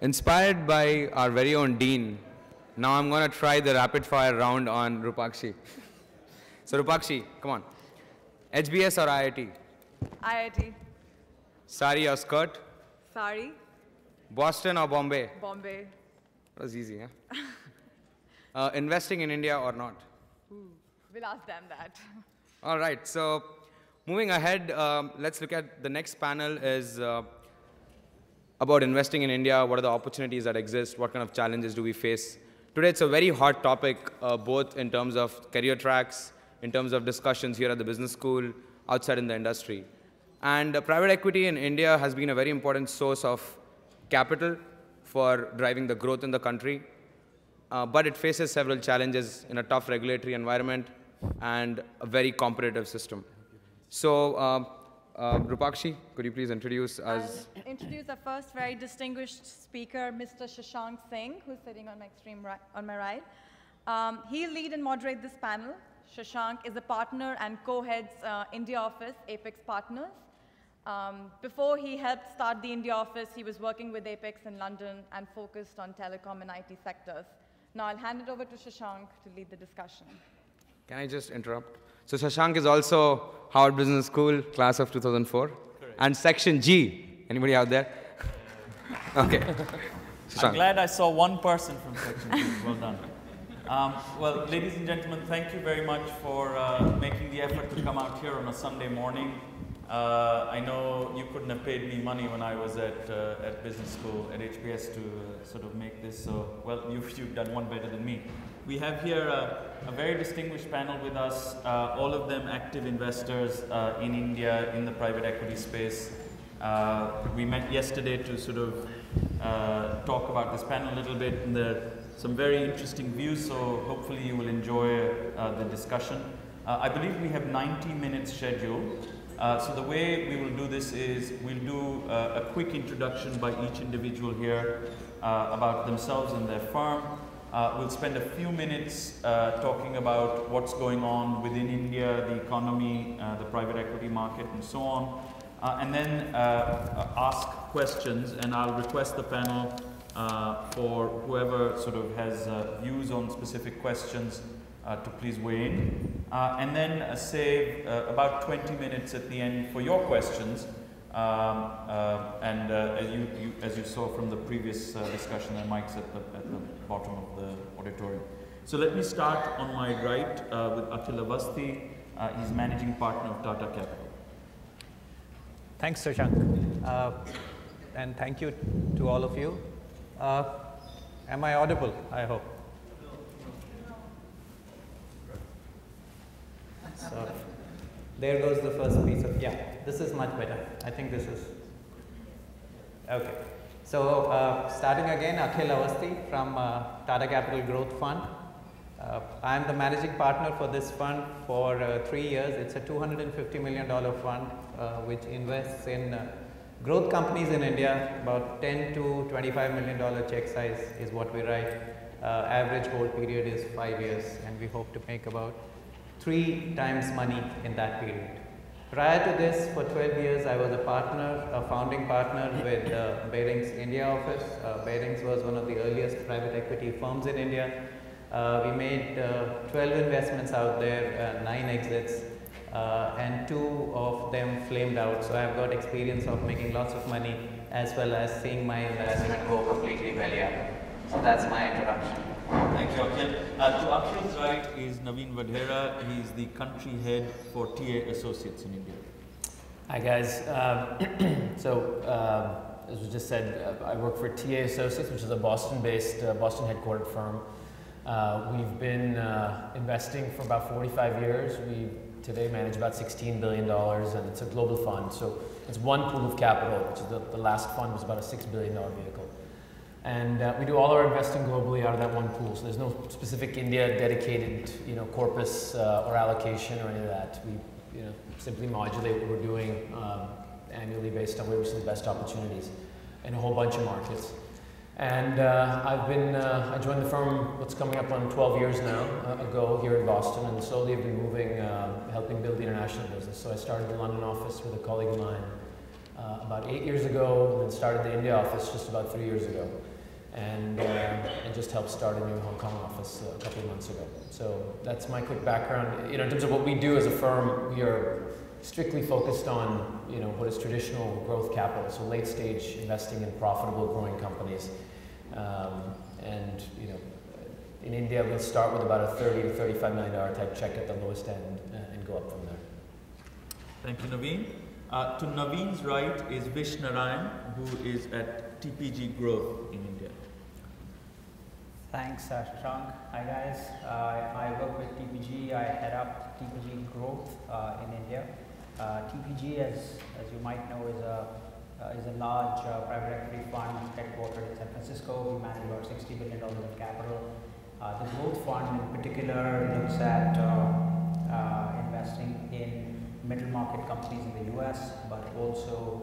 Inspired by our very own Dean, now I'm going to try the rapid fire round on Rupakshi. So Rupakshi, come on. HBS or IIT? IIT. Sari or skirt? Sari. Boston or Bombay? Bombay. That was easy, huh? Investing in India or not? Ooh, we'll ask them that. All right, so moving ahead, let's look at the next panel is about investing in India. What are the opportunities that exist? What kind of challenges do we face? Today, it's a very hot topic, both in terms of career tracks, in terms of discussions here at the business school, outside in the industry. And private equity in India has been a very important source of capital for driving the growth in the country. But it faces several challenges in a tough regulatory environment and a very competitive system. So, Rupakshi, could you please introduce us? I'll introduce our first very distinguished speaker, Mr. Shashank Singh, who's sitting on my extreme right, on my right. He'll lead and moderate this panel. Shashank is a partner and co-heads India office, Apax Partners. Before he helped start the India office, he was working with Apax in London and focused on telecom and IT sectors. Now I'll hand it over to Shashank to lead the discussion. Can I just interrupt? So Shashank is also Harvard Business School, class of 2004. Correct. And section G. Anybody out there? Okay. I'm glad I saw one person from section G. Well done. Well, ladies and gentlemen, thank you very much for making the effort to come out here on a Sunday morning. I know you couldn't have paid me money when I was at business school at HBS to sort of make this, so, well, you've done one better than me. We have here a very distinguished panel with us, all of them active investors in India, in the private equity space. We met yesterday to sort of talk about this panel a little bit, and there are some very interesting views, so hopefully you will enjoy the discussion. I believe we have 90 minutes scheduled. So the way we will do this is we'll do a quick introduction by each individual here about themselves and their firm. We'll spend a few minutes talking about what's going on within India, the economy, the private equity market, and so on. And then ask questions, and I'll request the panel for whoever sort of has views on specific questions to please weigh in. And then save about 20 minutes at the end for your questions. And as you saw from the previous discussion, there are mics at the bottom of the auditorium. So let me start on my right with Attila Awasthi. He's managing partner of Tata Capital. Thanks, Shashank. And thank you to all of you. Am I audible? I hope. So there goes the first piece of, yeah, this is much better. I think this is, okay. So starting again, Akhil Awasthi from Tata Capital Growth Fund. I am the managing partner for this fund for 3 years. It's a $250 million fund which invests in growth companies in India. About $10 to $25 million check size is what we write. Average hold period is 5 years, and we hope to make about 3 times money in that period. Prior to this, for 12 years, I was a partner, a founding partner with Barings India office. Barings was one of the earliest private equity firms in India. We made 12 investments out there, 9 exits, and 2 of them flamed out. So I've got experience of making lots of money as well as seeing my investment go completely belly up. So that's my introduction. Thank you, Akhil. To Akhil's right is Naveen Wadhera. He's the country head for TA Associates in India. Hi, guys. As was just said, I work for TA Associates, which is a Boston-based, Boston headquartered firm. We've been investing for about 45 years. We today manage about $16 billion, and it's a global fund. So it's one pool of capital, which is the last fund was about a $6 billion vehicle. And we do all our investing globally out of that one pool. So there's no specific India dedicated, corpus or allocation or any of that. We, simply modulate what we're doing annually based on where we see the best opportunities in a whole bunch of markets. And I joined the firm, what's coming up on 12 years now ago here in Boston, and slowly have been moving, helping build the international business. So I started the London office with a colleague of mine about 8 years ago, and then started the India office just about 3 years ago. and just helped start a new Hong Kong office a couple of months ago. So that's my quick background. In terms of what we do as a firm, we are strictly focused on what is traditional growth capital, so late stage investing in profitable growing companies. And in India, we'll start with about a $30 to $35 million type check at the lowest end and go up from there. Thank you, Naveen. To Naveen's right is Vish Narain, who is at TPG Growth in India. Thanks, Shashank. Hi guys. I work with TPG. I head up TPG Growth in India. TPG, as you might know, is a large private equity fund headquartered in San Francisco. We manage about $60 billion of capital. The growth fund in particular looks at investing in middle market companies in the US, but also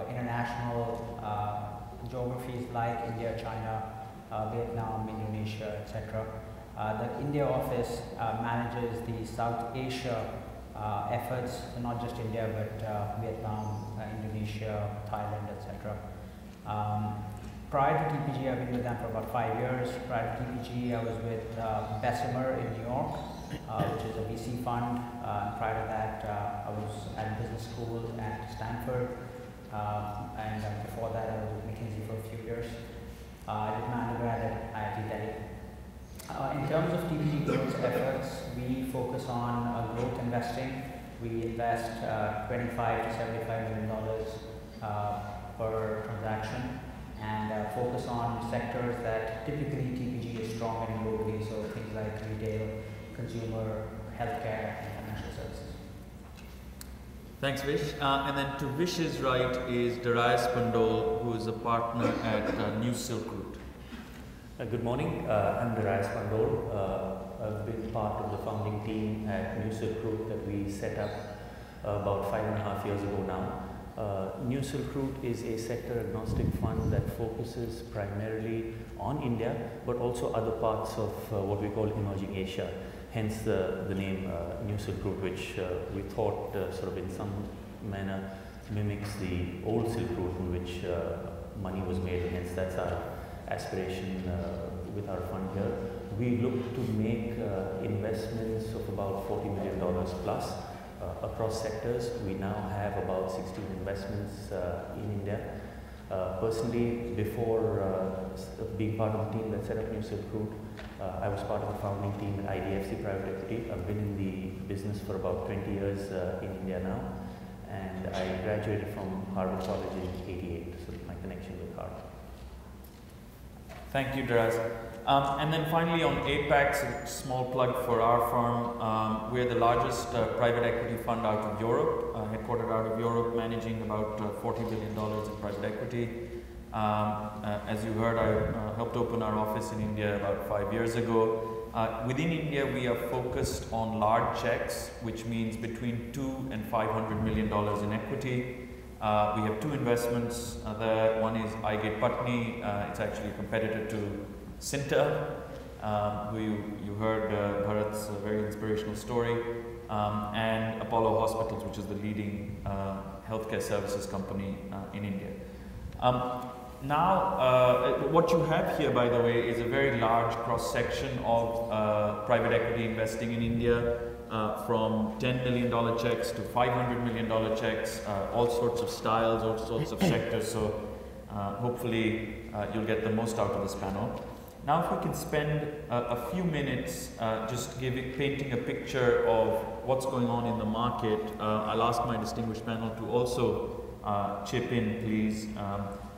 international geographies like India, China, Vietnam, Indonesia, etc. The India office manages the South Asia efforts, so not just India, but Vietnam, Indonesia, Thailand, etc. Prior to TPG, I've been with them for about 5 years. Prior to TPG, I was with Bessemer in New York, which is a VC fund. Prior to that, I was at business school at Stanford, and before that, I was with McKinsey for a few years. I did my undergrad at IIT Delhi. In terms of TPG Growth's efforts, we focus on growth investing. We invest $25 to $75 million per transaction, and focus on sectors that typically TPG is strong in globally, so things like retail, consumer, healthcare, and financial services. Thanks, Vish. And then to Vish's right is Darius, Pandole, who is a partner at New Silk Route. Good morning. I'm Darius Pandole. I've been part of the founding team at New Silk Route that we set up about 5.5 years ago now. New Silk Route is a sector agnostic fund that focuses primarily on India, but also other parts of what we call emerging Asia. Hence the name New Silk Route, which we thought sort of in some manner mimics the old Silk Route in which money was made, and hence that's our aspiration with our fund here. We look to make investments of about $40 million plus across sectors. We now have about 16 investments in India. Personally, before being part of the team that set up New Silk Route, I was part of the founding team at IDFC Private Equity. I've been in the business for about 20 years in India now, and I graduated from Harvard College in '88, so my connection with Harvard. Thank you, Darius. And then finally on Apax, a small plug for our firm. We're the largest private equity fund out of Europe, headquartered out of Europe, managing about $40 billion in private equity. As you heard, I helped open our office in India about 5 years ago. Within India, we are focused on large checks, which means between $200 and $500 million in equity. We have two investments there. One is Aigate Patni. It's actually a competitor to Cinta, who you heard Bharat's very inspirational story, and Apollo Hospitals, which is the leading healthcare services company in India. Now, what you have here, by the way, is a very large cross-section of private equity investing in India, from $10 million checks to $500 million checks, all sorts of styles, all sorts of sectors. So hopefully you'll get the most out of this panel. Now, if we can spend a few minutes just painting a picture of what's going on in the market. I'll ask my distinguished panel to also chip in, please.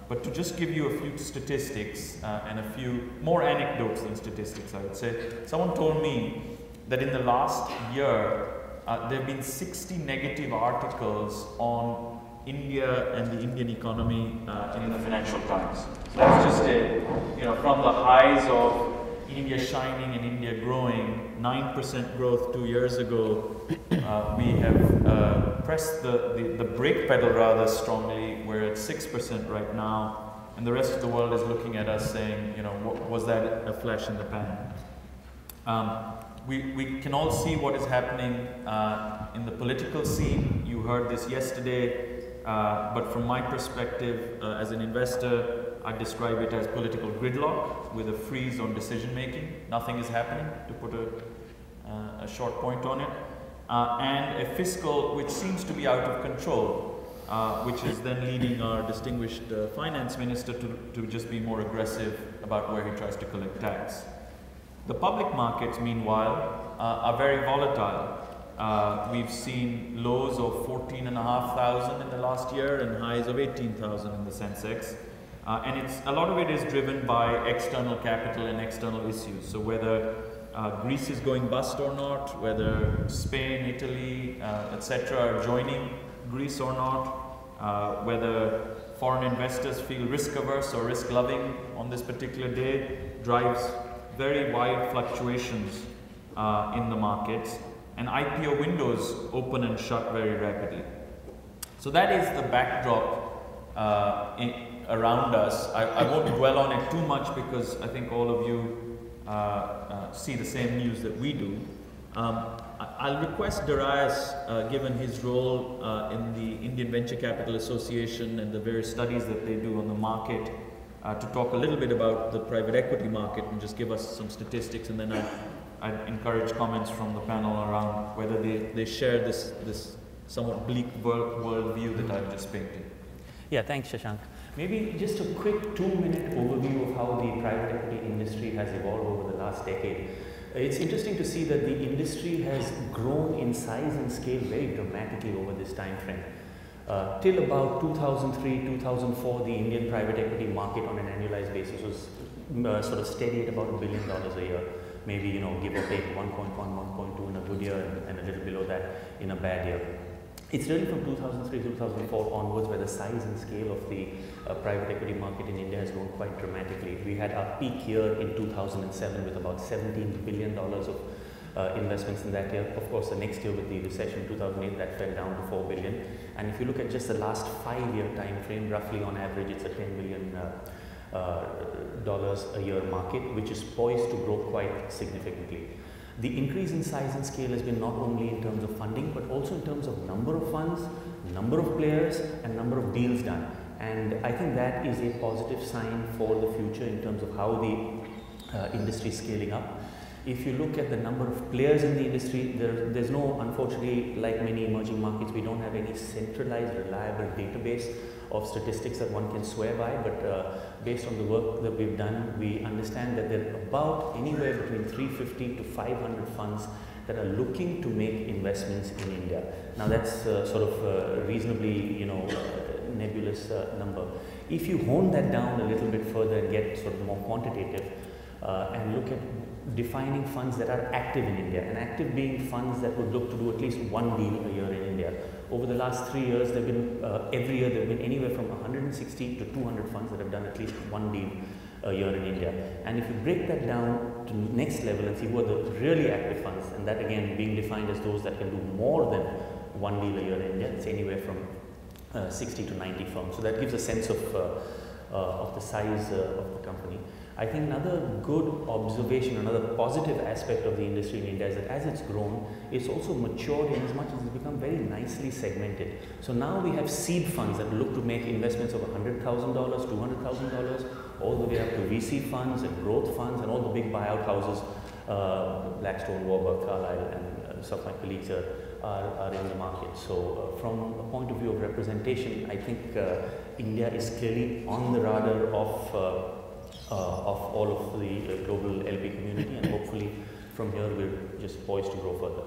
But to just give you a few statistics and a few more anecdotes than statistics, I would say. Someone told me that in the last year, there have been 60 negative articles on India and the Indian economy in the Financial Times. So that's just from the highs of India shining and India growing, 9% growth 2 years ago, we have pressed the brake pedal rather strongly. We're at 6% right now, and the rest of the world is looking at us saying, was that a flash in the pan? We can all see what is happening in the political scene. You heard this yesterday, but from my perspective as an investor, I describe it as political gridlock with a freeze on decision making. Nothing is happening, to put a short point on it. And a fiscal which seems to be out of control, which is then leading our distinguished finance minister to just be more aggressive about where he tries to collect tax. The public markets, meanwhile, are very volatile. We've seen lows of 14,500 in the last year and highs of 18,000 in the Sensex. And a lot of it is driven by external capital and external issues. So whether Greece is going bust or not, whether Spain, Italy, etc. are joining Greece or not, whether foreign investors feel risk averse or risk loving on this particular day, drives very wide fluctuations in the markets, and IPO windows open and shut very rapidly. So that is the backdrop around us. I won't dwell on it too much because I think all of you see the same news that we do. I'll request Darius, given his role in the Indian Venture Capital Association and the various studies that they do on the market, to talk a little bit about the private equity market and just give us some statistics, and then I'd encourage comments from the panel around whether they share this somewhat bleak world view that I've just painted. Yeah, thanks Shashank. Maybe just a quick 2-minute overview of how the private equity industry has evolved over the last decade. It's interesting to see that the industry has grown in size and scale very dramatically over this time frame. Till about 2003, 2004, the Indian private equity market on an annualized basis was sort of steady at about $1 billion a year. Maybe, you know, give or take 1.1, 1.2 in a good year and a little below that in a bad year. It's really from 2003, 2004 onwards where the size and scale of the private equity market in India has grown quite dramatically. We had our peak year in 2007 with about $17 billion of investments in that year. Of course, the next year with the recession in 2008, that fell down to $4 billion. And if you look at just the last 5-year time frame, roughly on average, it's a $10 billion a year market, which is poised to grow quite significantly. The increase in size and scale has been not only in terms of funding, but also in terms of number of funds, number of players, and number of deals done. And I think that is a positive sign for the future in terms of how the industry is scaling up. If you look at the number of players in the industry, there's no, unfortunately, like many emerging markets, we don't have any centralized, reliable database of statistics that one can swear by, but based on the work that we've done, we understand that there are about anywhere between 350 to 500 funds that are looking to make investments in India. Now that's sort of a reasonably, you know, nebulous number. If you hone that down a little bit further and get sort of more quantitative and look at defining funds that are active in India, and active being funds that would look to do at least one deal a year in India. Over the last 3 years, there have been, every year there have been anywhere from 160 to 200 funds that have done at least one deal a year in India. And if you break that down to the next level and see who are the really active funds, and that again being defined as those that can do more than one deal a year in India, it's anywhere from 60 to 90 firms. So that gives a sense of the size of the company. I think another good observation, another positive aspect of the industry in India is that as it's grown, it's also matured in as much as it's become very nicely segmented. So now we have seed funds that look to make investments of $100,000, $200,000, all the way up to VC funds and growth funds and all the big buyout houses, Blackstone, Warburg, Carlyle, and some of my colleagues are in the market. So from a point of view of representation, I think India is clearly on the radar of all of the global LP community, and hopefully from here we're just poised to grow further.